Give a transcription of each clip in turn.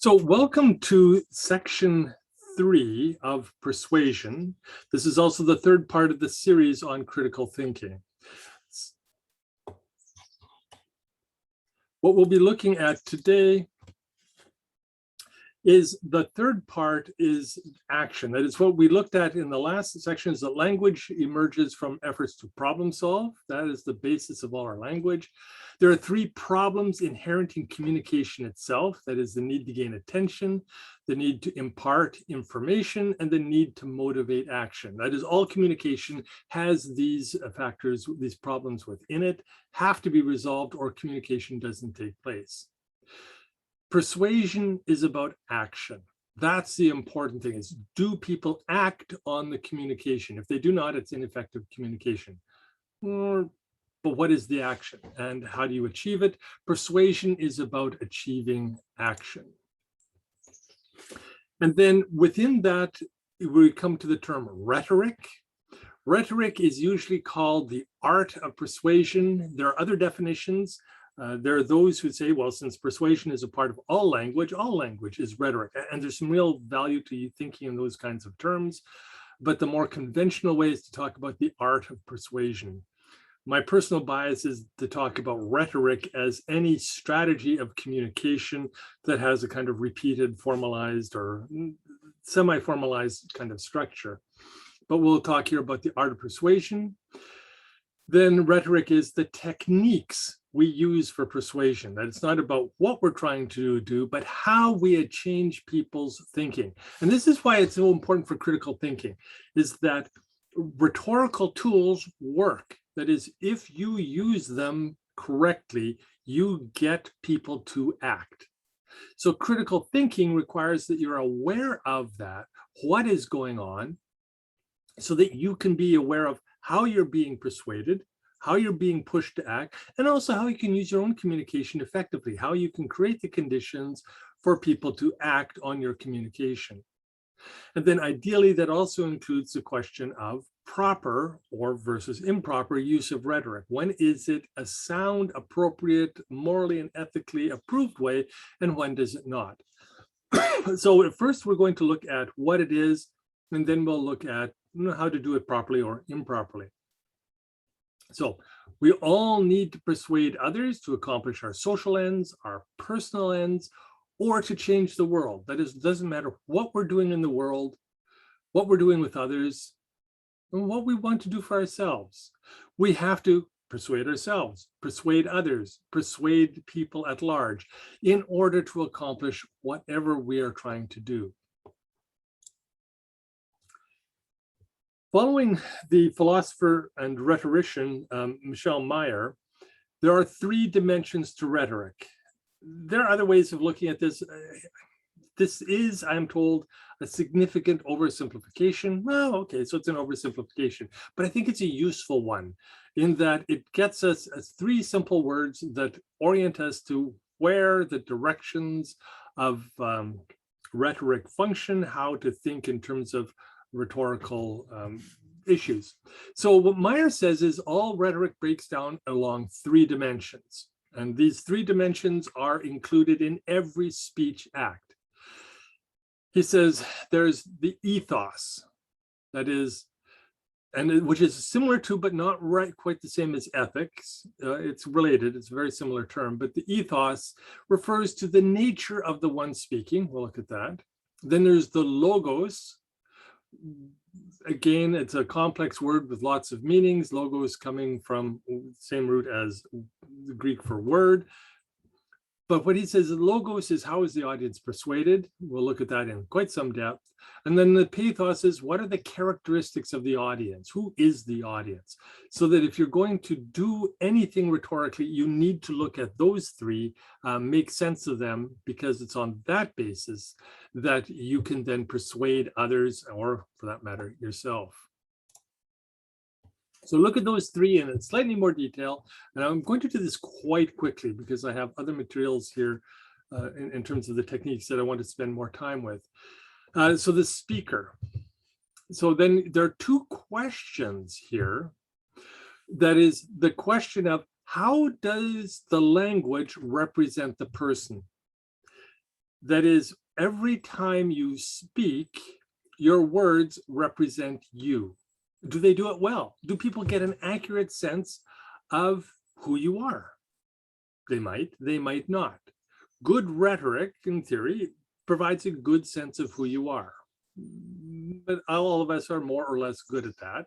So welcome to section 3 of Persuasion. This is also the third part of the series on critical thinking. What we'll be looking at today is the third part is action. That is what we looked at in the last section, is that language emerges from efforts to problem solve. That is the basis of all our language. There are three problems inherent in communication itself. That is the need to gain attention, the need to impart information, and the need to motivate action. That is, all communication has these factors, these problems within it, have to be resolved or communication doesn't take place. Persuasion is about action. That's the important thing, is do people act on the communication? If they do not, it's ineffective communication. But what is the action and how do you achieve it? Persuasion is about achieving action. And then within that, we come to the term rhetoric. Rhetoric is usually called the art of persuasion. There are other definitions. There are those who say, well, since persuasion is a part of all language is rhetoric. And there's some real value to thinking in those kinds of terms. But the more conventional way is to talk about the art of persuasion. My personal bias is to talk about rhetoric as any strategy of communication that has a kind of repeated, formalized, or semi-formalized kind of structure. But we'll talk here about the art of persuasion. Then rhetoric is the techniques we use for persuasion. That it's not about what we're trying to do, but how we change people's thinking. And this is why it's so important for critical thinking, is that rhetorical tools work. That is, if you use them correctly, you get people to act. So critical thinking requires that you're aware of that, what is going on, so that you can be aware of how you're being persuaded, how you're being pushed to act, and also how you can use your own communication effectively, how you can create the conditions for people to act on your communication. And then ideally, that also includes the question of proper or versus improper use of rhetoric. When is it a sound, appropriate, morally and ethically approved way, and when does it not? So at first, we're going to look at what it is, and then we'll look at how to do it properly or improperly. So we all need to persuade others to accomplish our social ends, our personal ends, or to change the world. That is, it doesn't matter what we're doing in the world, what we're doing with others, and what we want to do for ourselves. We have to persuade ourselves, persuade others, persuade people at large in order to accomplish whatever we are trying to do. Following the philosopher and rhetorician, Michel Meyer, there are three dimensions to rhetoric. There are other ways of looking at this. This is, I'm told, a significant oversimplification. Well, okay, so it's an oversimplification, but I think it's a useful one in that it gets us as three simple words that orient us to where the directions of rhetoric function, how to think in terms of rhetorical issues. So what Meyer says is all rhetoric breaks down along three dimensions. And these three dimensions are included in every speech act. He says there's the ethos, that is, and which is similar to, but not quite the same as ethics. It's related, it's a very similar term, but the ethos refers to the nature of the one speaking. We'll look at that. Then there's the logos. Again, it's a complex word with lots of meanings. Logos coming from the same root as the Greek for word. But what he says, logos is how is the audience persuaded? We'll look at that in quite some depth. And then the pathos is what are the characteristics of the audience? Who is the audience? So that if you're going to do anything rhetorically, you need to look at those three, make sense of them, because it's on that basis that you can then persuade others, or for that matter, yourself. So look at those three in slightly more detail. And I'm going to do this quite quickly because I have other materials here in terms of the techniques that I want to spend more time with. So the speaker. So then there are two questions here. That is the question of how does the language represent the person? That is, every time you speak, your words represent you. Do they do it well? Do people get an accurate sense of who you are? They might not. Good rhetoric, in theory, provides a good sense of who you are. But all of us are more or less good at that.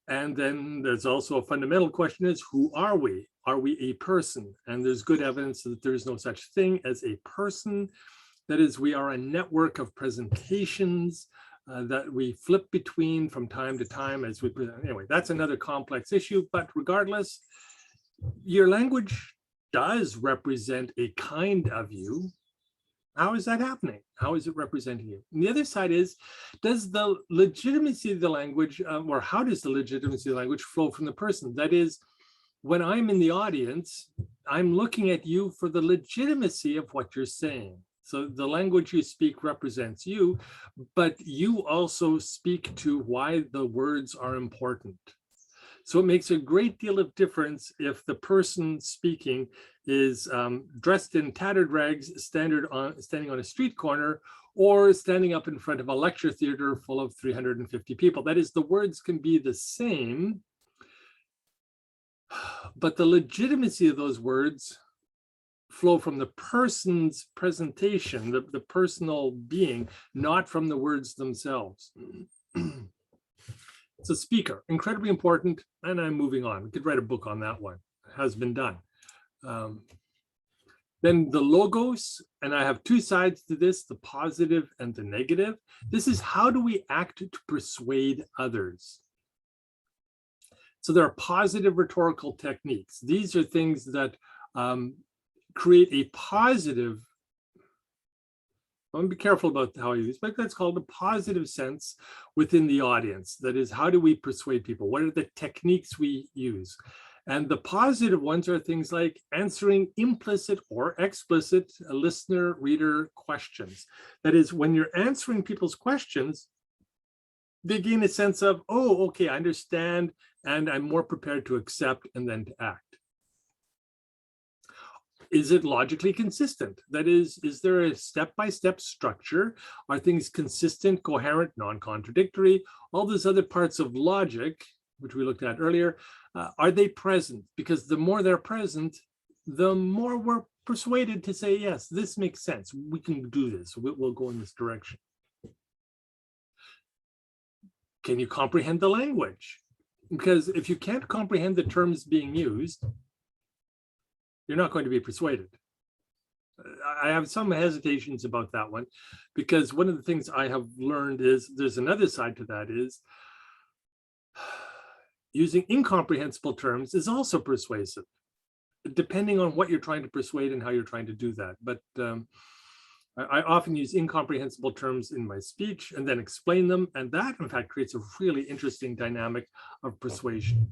And then there's also a fundamental question is, who are we? Are we a person? And there's good evidence that there is no such thing as a person. That is, we are a network of presentations that we flip between from time to time as we present. Anyway, that's another complex issue, but regardless, your language does represent a kind of you. How is that happening? How is it representing you? And the other side is, does the legitimacy of the language, or how does the legitimacy of the language flow from the person? That is, when I'm in the audience, I'm looking at you for the legitimacy of what you're saying. So the language you speak represents you, but you also speak to why the words are important. So it makes a great deal of difference if the person speaking is dressed in tattered rags, standing on a street corner, or standing up in front of a lecture theater full of 350 people. That is, the words can be the same, but the legitimacy of those words flow from the person's presentation, the personal being, not from the words themselves. It's a speaker, incredibly important, and I'm moving on. We could write a book on that one. It has been done. Then the logos, and I have two sides to this, the positive and the negative. This is how do we act to persuade others? So there are positive rhetorical techniques. These are things that create a positive, I want to be careful about how I use, but that's called a positive sense within the audience. That is, how do we persuade people? What are the techniques we use? And the positive ones are things like answering implicit or explicit listener-reader questions. That is, when you're answering people's questions, they gain a sense of, oh, okay, I understand, and I'm more prepared to accept and then to act. Is it logically consistent? That is there a step-by-step structure? Are things consistent, coherent, non-contradictory? All those other parts of logic, which we looked at earlier, are they present? Because the more they're present, the more we're persuaded to say, yes, this makes sense. We can do this. We'll go in this direction. Can you comprehend the language? Because if you can't comprehend the terms being used, you're not going to be persuaded. I have some hesitations about that one, because one of the things I have learned is there's another side to that is using incomprehensible terms is also persuasive, depending on what you're trying to persuade and how you're trying to do that. But I often use incomprehensible terms in my speech and then explain them. And that, in fact, creates a really interesting dynamic of persuasion.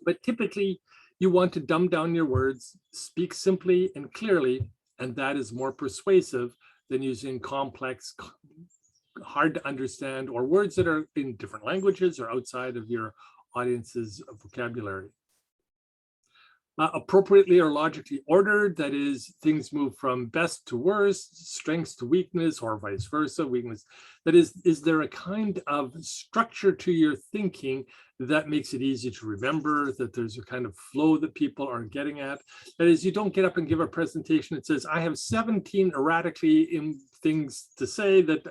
But typically, you want to dumb down your words, speak simply and clearly, and that is more persuasive than using complex, hard to understand, or words that are in different languages or outside of your audience's vocabulary. Appropriately or logically ordered, that is, things move from best to worst, strengths to weakness, or vice versa, weakness. That is there a kind of structure to your thinking that makes it easy to remember, that there's a kind of flow that people are getting at? That is, you don't get up and give a presentation that says, I have 17 erratically in things to say that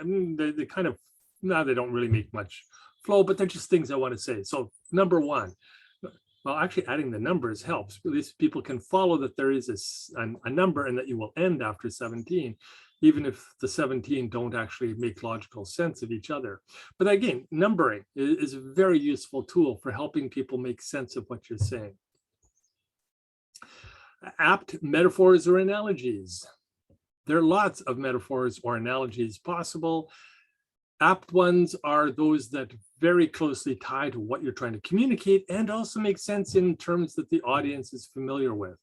they kind of, no, they don't really make much flow, but they're just things I want to say. So number one, well, actually adding the numbers helps. At least people can follow that there is a number and that you will end after 17, even if the 17 don't actually make logical sense of each other. But again, numbering is a very useful tool for helping people make sense of what you're saying. Apt metaphors or analogies. There are lots of metaphors or analogies possible. Apt ones are those that very closely tie to what you're trying to communicate and also make sense in terms that the audience is familiar with.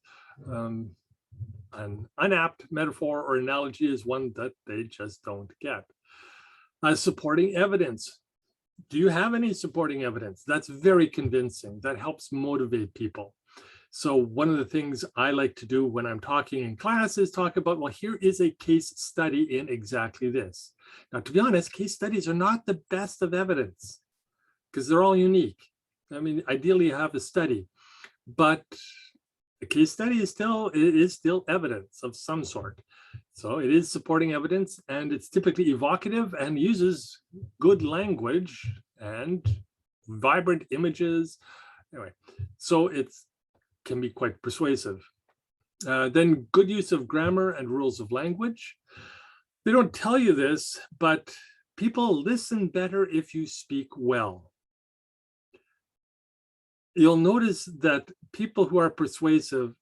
An unapt metaphor or analogy is one that they just don't get. Supporting evidence. Do you have any supporting evidence? That's very convincing. That helps motivate people. So one of the things I like to do when I'm talking in class is talk about, well, here is a case study in exactly this. Now, to be honest, case studies are not the best of evidence because they're all unique. I mean, ideally you have a study, but a case study is still evidence of some sort. So it is supporting evidence, and it's typically evocative and uses good language and vibrant images. Anyway, so it can be quite persuasive. Then good use of grammar and rules of language. They don't tell you this, but people listen better if you speak well. You'll notice that people who are persuasive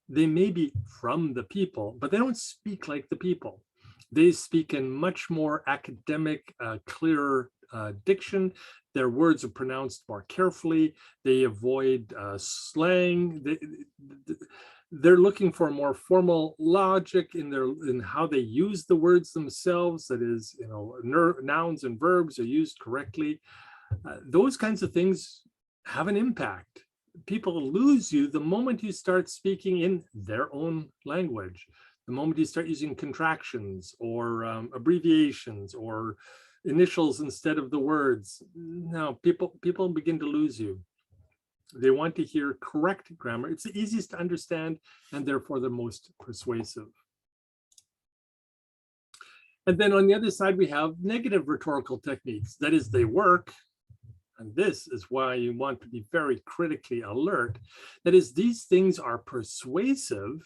they may be from the people, but they don't speak like the people. They speak in much more academic, clearer diction. Their words are pronounced more carefully. They avoid slang. They're looking for more formal logic in how they use the words themselves. That is, nouns and verbs are used correctly. Those kinds of things have an impact. People lose you the moment you start speaking in their own language, the moment you start using contractions or abbreviations or initials instead of the words. Now, people begin to lose you. They want to hear correct grammar. It's the easiest to understand and therefore the most persuasive. And then on the other side, we have negative rhetorical techniques. That is, they work. And this is why you want to be very critically alert. That is, these things are persuasive,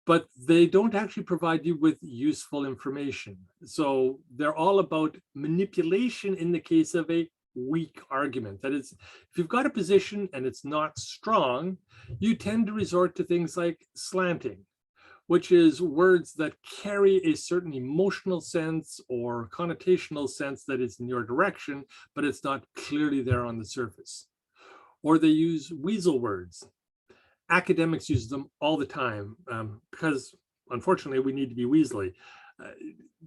but they don't actually provide you with useful information. So they're all about manipulation in the case of a weak argument. That is, if you've got a position and it's not strong, you tend to resort to things like slanting, which is words that carry a certain emotional sense or connotational sense that is in your direction, but it's not clearly there on the surface. Or they use weasel words. Academics use them all the time because, unfortunately, we need to be weaselly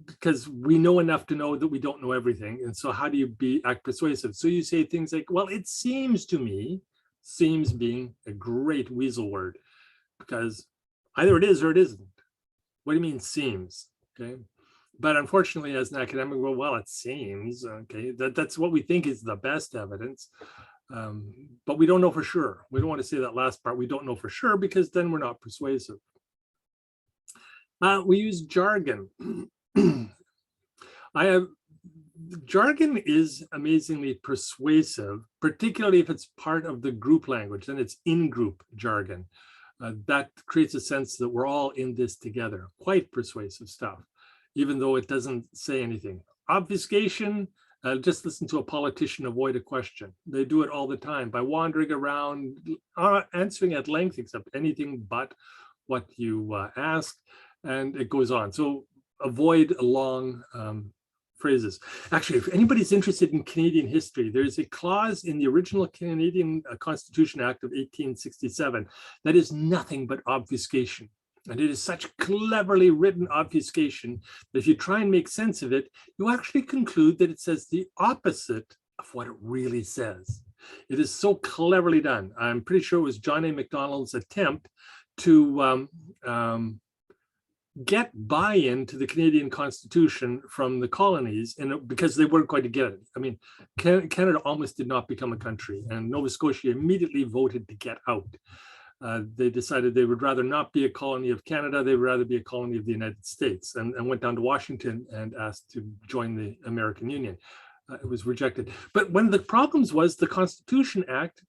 because we know enough to know that we don't know everything. And so how do you act persuasive? So you say things like, well, it seems to me, seems being a great weasel word, because either it is or it isn't. What do you mean seems? Okay. But unfortunately, as an academic, well, it seems, okay, that's what we think is the best evidence. But we don't know for sure. We don't want to say that last part. We don't know for sure because then we're not persuasive. We use jargon. Jargon is amazingly persuasive, particularly if it's part of the group language, then it's in-group jargon. That creates a sense that we're all in this together. Quite persuasive stuff, even though it doesn't say anything. Obfuscation, just listen to a politician avoid a question. They do it all the time by wandering around, answering at length, except anything but what you ask, and it goes on. So avoid long phrases. Actually, if anybody's interested in Canadian history, there's a clause in the original Canadian Constitution Act of 1867 that is nothing but obfuscation. And it is such cleverly written obfuscation that if you try and make sense of it, you actually conclude that it says the opposite of what it really says. It is so cleverly done. I'm pretty sure it was John A. Macdonald's attempt to get buy-in to the Canadian Constitution from the colonies, and because they weren't going to get it. I mean, Canada almost did not become a country, and Nova Scotia immediately voted to get out. They decided they would rather not be a colony of Canada, they would rather be a colony of the United States, and went down to Washington and asked to join the American Union. It was rejected. But one of the problems was the Constitution Act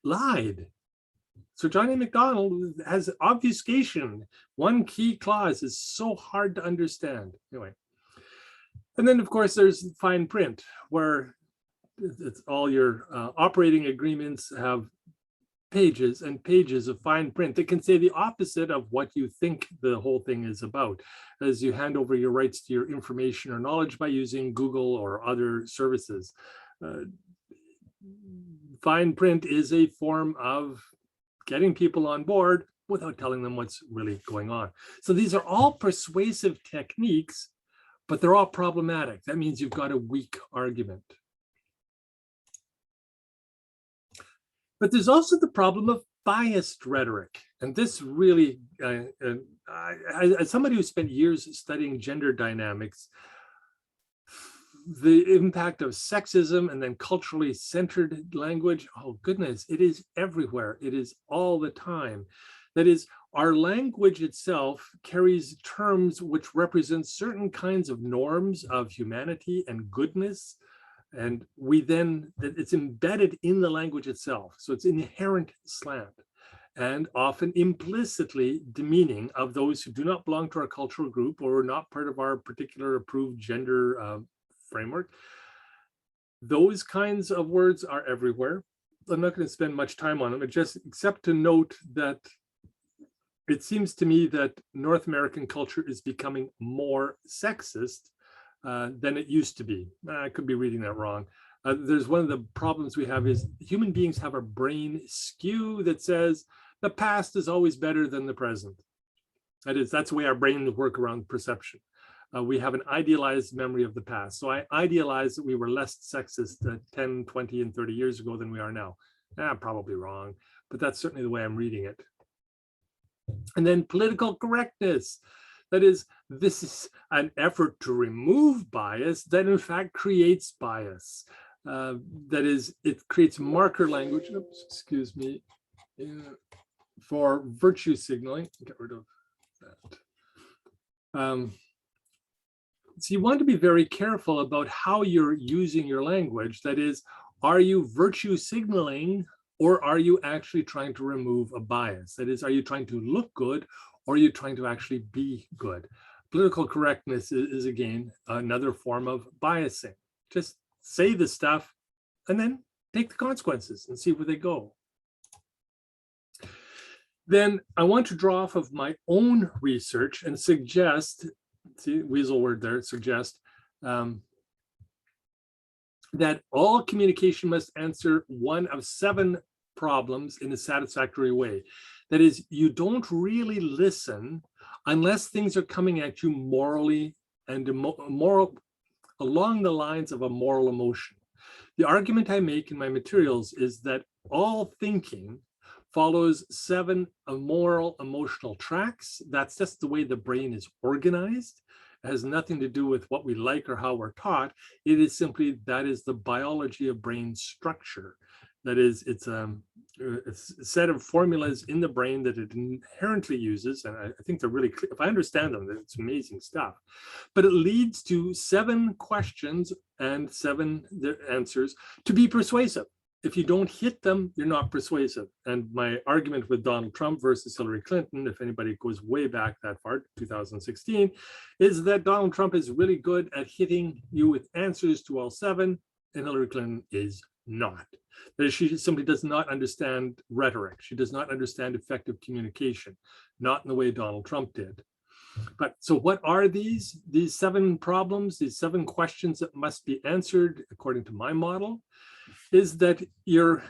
lied. So John A. Macdonald has obfuscation. One key clause is so hard to understand. Anyway, and then of course there's fine print, where it's all your operating agreements have pages and pages of fine print that can say the opposite of what you think the whole thing is about, as you hand over your rights to your information or knowledge by using Google or other services. Fine print is a form of getting people on board without telling them what's really going on. So these are all persuasive techniques, but they're all problematic. That means you've got a weak argument. But there's also the problem of biased rhetoric. And this really, as somebody who spent years studying gender dynamics, the impact of sexism and then culturally centered language, oh goodness, it is everywhere. It is all the time. That is, our language itself carries terms which represent certain kinds of norms of humanity and goodness. And it's embedded in the language itself. So it's inherent slant and often implicitly demeaning of those who do not belong to our cultural group or are not part of our particular approved gender framework. Those kinds of words are everywhere. I'm not going to spend much time on them, except to note that it seems to me that North American culture is becoming more sexist than it used to be. I could be reading that wrong. There's one of the problems we have is human beings have a brain skew that says the past is always better than the present. That's the way our brains work around perception. We have an idealized memory of the past. So I idealize that we were less sexist 10, 20, and 30 years ago than we are now. Probably wrong, but that's certainly the way I'm reading it. And then political correctness. That is, this is an effort to remove bias that in fact creates bias. That is, it creates marker language, excuse me, for virtue signaling. Get rid of that. So you want to be very careful about how you're using your language. That is, are you virtue signaling or are you actually trying to remove a bias? That is, are you trying to look good or are you trying to actually be good? Political correctness is again, another form of biasing. Just say the stuff and then take the consequences and see where they go. Then I want to draw off of my own research and suggest, see, weasel word there, suggest, that all communication must answer one of 7 problems in a satisfactory way. That is, you don't really listen unless things are coming at you morally and along the lines of a moral emotion. The argument I make in my materials is that all thinking follows 7 moral emotional tracks. That's just the way the brain is organized. It has nothing to do with what we like or how we're taught. It is simply, that is the biology of brain structure. That is, it's a set of formulas in the brain that it inherently uses. And I think they're really clear. If I understand them, it's amazing stuff. But it leads to 7 questions and 7 answers to be persuasive. If you don't hit them, you're not persuasive. And my argument with Donald Trump versus Hillary Clinton, if anybody goes way back that far, 2016, is that Donald Trump is really good at hitting you with answers to all 7, and Hillary Clinton is not. That is, she simply does not understand rhetoric. She does not understand effective communication, not in the way Donald Trump did. But so what are these 7 problems, these 7 questions that must be answered according to my model? Is that your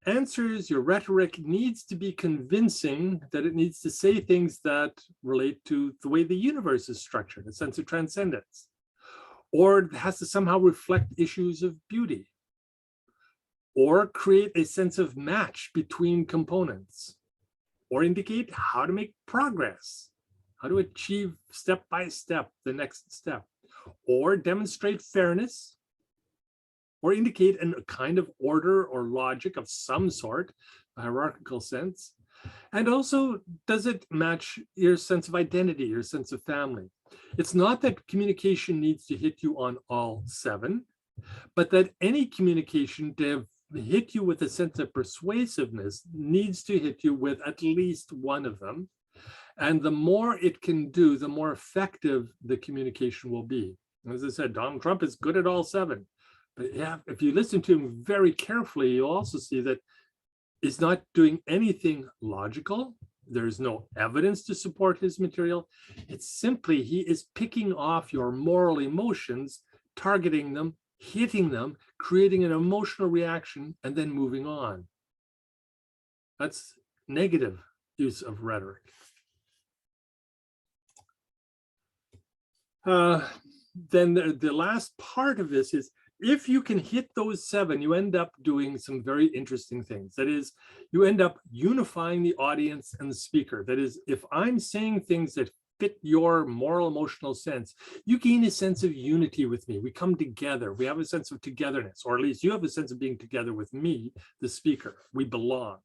answers, your rhetoric needs to be convincing, that it needs to say things that relate to the way the universe is structured, a sense of transcendence, or it has to somehow reflect issues of beauty, or create a sense of match between components, or indicate how to make progress, how to achieve step by step the next step, or demonstrate fairness, or indicate a kind of order or logic of some sort, a hierarchical sense. And also, does it match your sense of identity, your sense of family? It's not that communication needs to hit you on all 7, but that any communication to hit you with a sense of persuasiveness needs to hit you with at least one of them. And the more it can do, the more effective the communication will be. As I said, Donald Trump is good at all 7. But yeah, if you listen to him very carefully, you'll also see that he's not doing anything logical. There's no evidence to support his material. It's simply, he is picking off your moral emotions, targeting them, hitting them, creating an emotional reaction, and then moving on. That's negative use of rhetoric. Then the last part of this is, if you can hit those 7, you end up doing some very interesting things. That is, you end up unifying the audience and the speaker. That is, if I'm saying things that fit your moral emotional sense, you gain a sense of unity with me. We come together. We have a sense of togetherness, or at least you have a sense of being together with me, the speaker. We belong.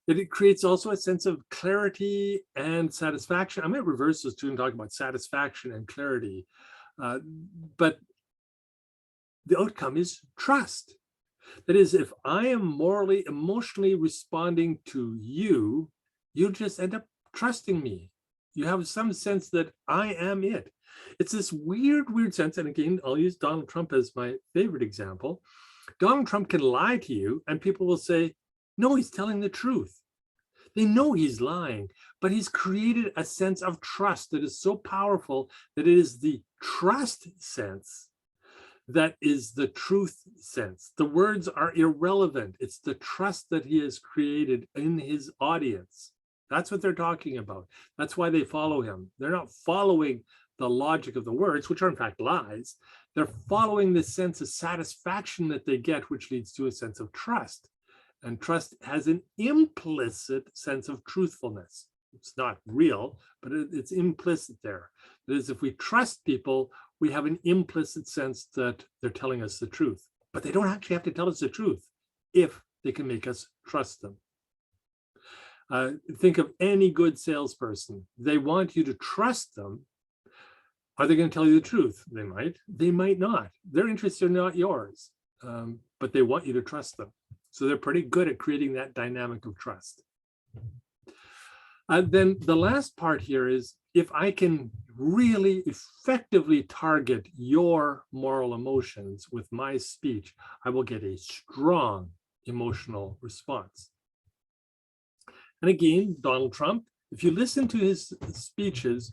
It creates also a sense of clarity and satisfaction. I might reverse those two and talk about satisfaction and clarity. But the outcome is trust. That is, if I am morally, emotionally responding to you, you'll just end up trusting me. You have some sense that I am it. It's this weird sense. And again, I'll use Donald Trump as my favorite example. Donald Trump can lie to you and people will say, no, he's telling the truth. They know he's lying, but he's created a sense of trust that is so powerful that it is the trust sense that is the truth sense. The words are irrelevant. It's the trust that he has created in his audience. That's what they're talking about. That's why they follow him. They're not following the logic of the words, which are in fact lies. They're following the sense of satisfaction that they get, which leads to a sense of trust. And trust has an implicit sense of truthfulness. It's not real, but it's implicit there. That is, if we trust people, we have an implicit sense that they're telling us the truth. But they don't actually have to tell us the truth if they can make us trust them. Think of any good salesperson. They want you to trust them. Are they going to tell you the truth? They might. They might not. Their interests are not yours, but they want you to trust them. So they're pretty good at creating that dynamic of trust. Then the last part here is, if I can really effectively target your moral emotions with my speech, I will get a strong emotional response. And again, Donald Trump, if you listen to his speeches,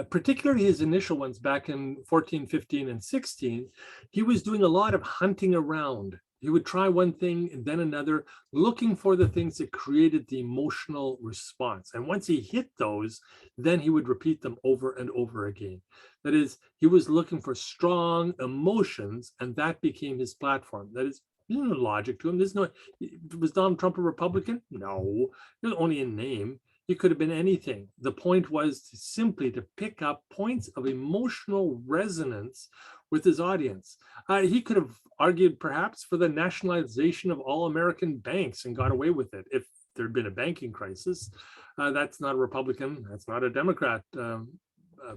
particularly his initial ones back in 14, 15, and 16, he was doing a lot of hunting around. He would try one thing and then another, looking for the things that created the emotional response. And once he hit those, then he would repeat them over and over again. That is, he was looking for strong emotions, and that became his platform. That is, there's no logic to him. There's no, was Donald Trump a Republican? No, it was only in name. He could have been anything. The point was simply to pick up points of emotional resonance with his audience. He could have argued perhaps for the nationalization of all American banks and got away with it if there had been a banking crisis. That's not a Republican, that's not a Democrat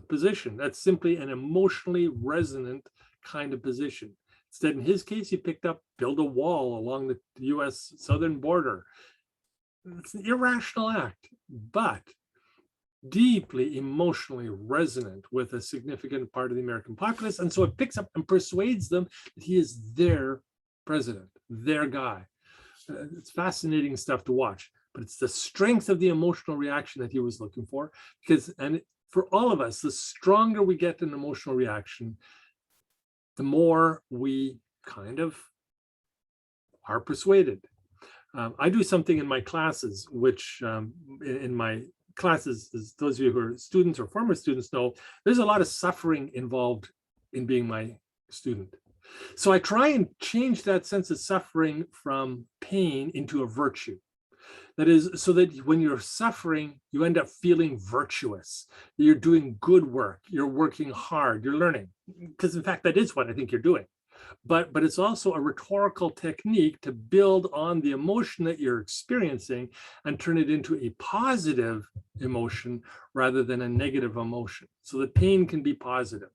position. That's simply an emotionally resonant kind of position. Instead, in his case, he picked up build a wall along the US southern border. It's an irrational act, but deeply emotionally resonant with a significant part of the American populace. And so it picks up and persuades them that he is their president, their guy. It's fascinating stuff to watch, but it's the strength of the emotional reaction that he was looking for. Because, and for all of us, the stronger we get an emotional reaction, the more we kind of are persuaded. I do something in my classes, which in my classes, as those of you who are students or former students know, there's a lot of suffering involved in being my student. So I try and change that sense of suffering from pain into a virtue. That is, so that when you're suffering, you end up feeling virtuous. You're doing good work. You're working hard. You're learning. Because in fact, that is what I think you're doing. But it's also a rhetorical technique to build on the emotion that you're experiencing and turn it into a positive emotion rather than a negative emotion. So the pain can be positive.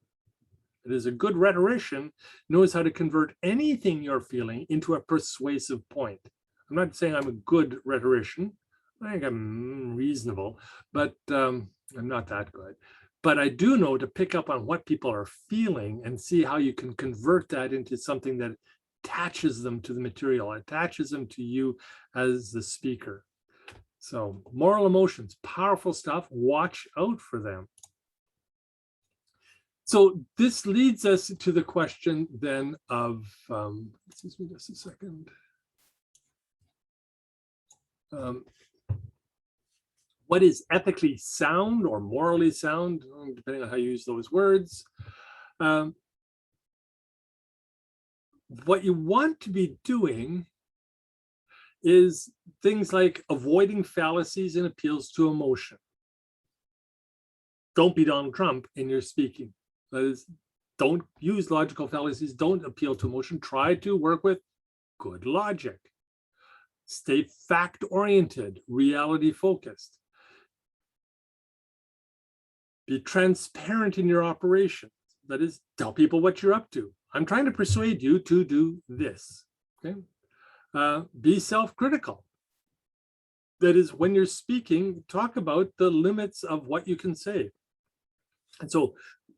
It is a good rhetorician knows how to convert anything you're feeling into a persuasive point. I'm not saying I'm a good rhetorician. I think I'm reasonable, but I'm not that good. But I do know to pick up on what people are feeling and see how you can convert that into something that attaches them to the material, attaches them to you as the speaker. So moral emotions, powerful stuff. Watch out for them. So this leads us to the question then of, excuse me just a second. What is ethically sound or morally sound, depending on how you use those words. What you want to be doing is things like avoiding fallacies and appeals to emotion. Don't be Donald Trump in your speaking. That is, don't use logical fallacies, don't appeal to emotion. Try to work with good logic. Stay fact-oriented, reality-focused. Be transparent in your operations. That is, tell people what you're up to. I'm trying to persuade you to do this. Okay. Be self-critical. That is, when you're speaking, talk about the limits of what you can say. And so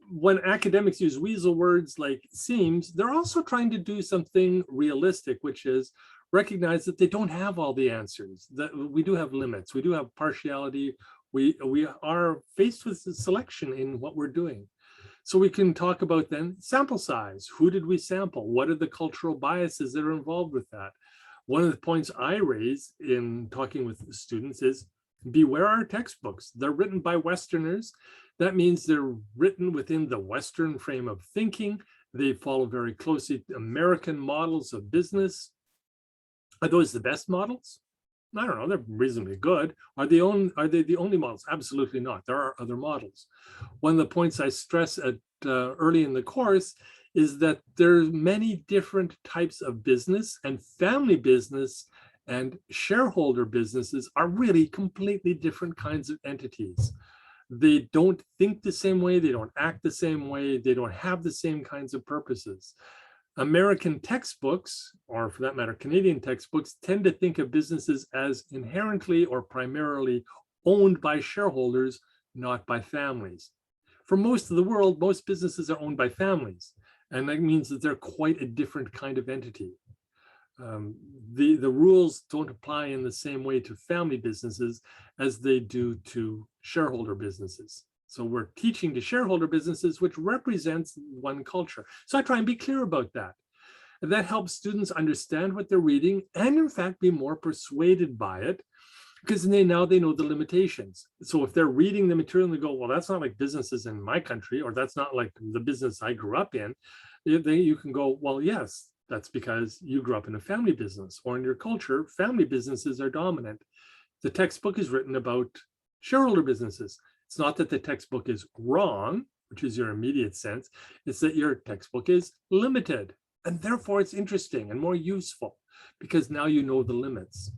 when academics use weasel words like seems, they're also trying to do something realistic, which is recognize that they don't have all the answers, that we do have limits, we do have partiality, we are faced with selection in what we're doing. So we can talk about then sample size. Who did we sample? What are the cultural biases that are involved with that? One of the points I raise in talking with students is beware our textbooks. They're written by Westerners. That means they're written within the Western frame of thinking. They follow very closely American models of business. Are those the best models? I don't know, they're reasonably good. Are they the only models? Absolutely not. There are other models. One of the points I stress at early in the course is that there's many different types of business, and family business and shareholder businesses are really completely different kinds of entities. They don't think the same way, they don't act the same way, they don't have the same kinds of purposes. American textbooks, or for that matter, Canadian textbooks, tend to think of businesses as inherently or primarily owned by shareholders, not by families. For most of the world, most businesses are owned by families, and that means that they're quite a different kind of entity. The rules don't apply in the same way to family businesses as they do to shareholder businesses. So we're teaching to shareholder businesses, which represents one culture. So I try and be clear about that. And that helps students understand what they're reading and in fact be more persuaded by it, because now they know the limitations. So if they're reading the material and they go, well, that's not like businesses in my country, or that's not like the business I grew up in, you can go, well, yes, that's because you grew up in a family business, or in your culture, family businesses are dominant. The textbook is written about shareholder businesses. It's not that the textbook is wrong, which is your immediate sense. It's that your textbook is limited, and therefore it's interesting and more useful because now you know the limits.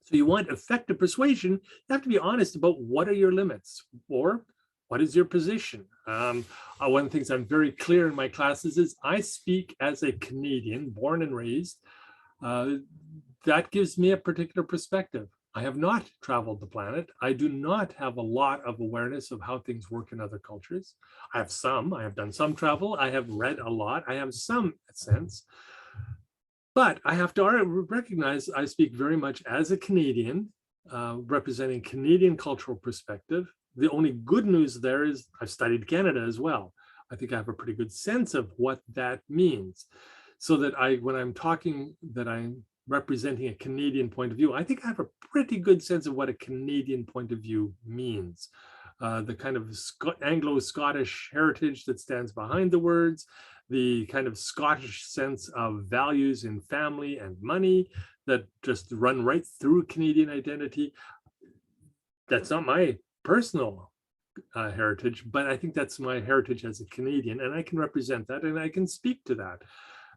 So you want effective persuasion, you have to be honest about what are your limits, or what is your position. One of the things I'm very clear in my classes is I speak as a Canadian, born and raised. That gives me a particular perspective. I have not traveled the planet. I do not have a lot of awareness of how things work in other cultures. I have done some travel. I have read a lot. I have some sense. But I have to recognize I speak very much as a Canadian, representing Canadian cultural perspective. The only good news there is I've studied Canada as well. I think I have a pretty good sense of what that means. So that when I'm talking that I'm representing a Canadian point of view, I think I have a pretty good sense of what a Canadian point of view means. The kind of Anglo-Scottish heritage that stands behind the words, the kind of Scottish sense of values in family and money that just run right through Canadian identity. That's not my personal heritage, but I think that's my heritage as a Canadian, and I can represent that and I can speak to that.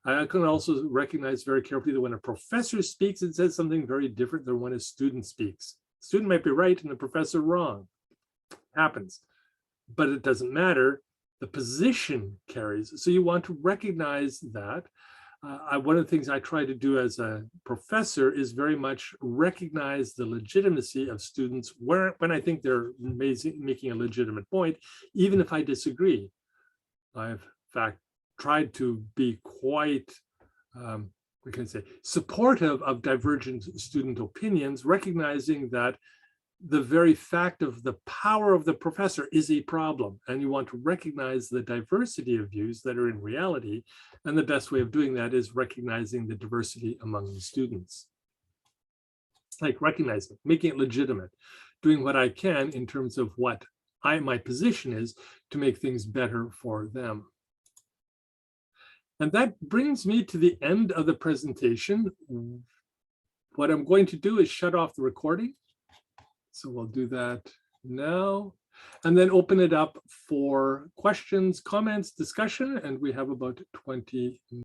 I can also recognize very carefully that when a professor speaks, it says something very different than when a student speaks. The student might be right and the professor wrong. Happens, but it doesn't matter. The position carries. So you want to recognize that. One of the things I try to do as a professor is very much recognize the legitimacy of students when I think they're making a legitimate point, even if I disagree. I've, in fact, tried to be quite, we can say, supportive of divergent student opinions, recognizing that the very fact of the power of the professor is a problem, and you want to recognize the diversity of views that are in reality, and the best way of doing that is recognizing the diversity among the students. Like recognizing, making it legitimate, doing what I can in terms of what my position is to make things better for them. And that brings me to the end of the presentation. What I'm going to do is shut off the recording. So we'll do that now, and then open it up for questions, comments, discussion, and we have about 20 minutes.